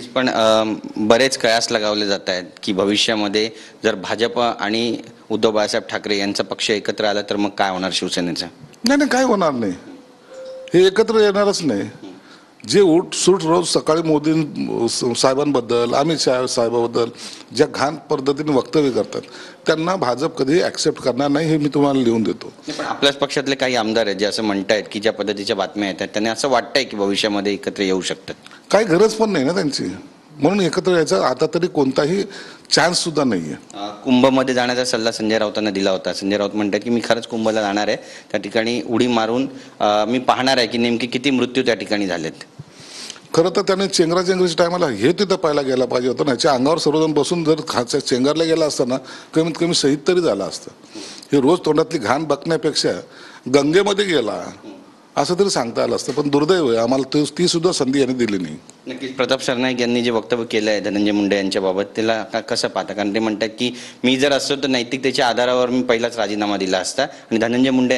नक्कीच. पण बरेच कयास लगावले जात आहेत की भविष्यामध्ये जर भाजप आणि उद्धव बाळासाहेब ठाकरे यांचा पक्ष एकत्र आला तर मग काय होणार शिवसेनेचं? नाही नाही, काय होणार नाही. हे एकत्र येणारच नाही. जे सूट रोज सकाळी मोदी साहेबांबद्दल, अमित शहा साहेबांबद्दल ज्या घाण पद्धतीने वक्तव्य करतात त्यांना भाजप कधी ऍक्सेप्ट करणार नाही, हे मी तुम्हाला लिहून देतो. पण आपल्याच पक्षातले काही आमदार आहेत जे असं म्हणतायत की ज्या पद्धतीच्या बातम्या येतात त्यांनी असं वाटतंय की भविष्यामध्ये एकत्र येऊ शकतात. काही गरज पण नाही ना त्यांची, म्हणून एकत्र यायचा आता तरी कोणताही चान्स सुद्धा नाहीये. कुंभमध्ये जाण्याचा सल्ला संजय राऊतांना दिला होता. संजय राऊत म्हणतात की मी खरंच कुंभला जाणार आहे, त्या ठिकाणी उडी मारून मी पाहणार आहे की नेमके किती मृत्यू त्या ठिकाणी झालेत. खरं तर त्याने चेंगराचेंगरीच्या टायमाला हे तिथं पाहायला गेला पाहिजे होतं ना. याच्या अंगावर सर्वजण बसून जर चेंगरला गेला असताना कमीत कमी शहीद तरी झाला असतं. हे रोज तोंडातली घाण बघण्यापेक्षा गंगेमध्ये गेला असं तरी सांगता आलं असतं. पण दुर्दैव आहे, आम्हाला ती सुद्धा संधी यांनी दिली नाही. नक्कीच. प्रताप सरनाईक यांनी जे वक्तव्य केलं आहे धनंजय मुंडे यांच्याबाबत त्याला कसं पाहता? कारण ते म्हणतात की मी जर असतो तर नैतिकतेच्या आधारावर मी पहिलाच राजीनामा दिला असता आणि धनंजय मुंडे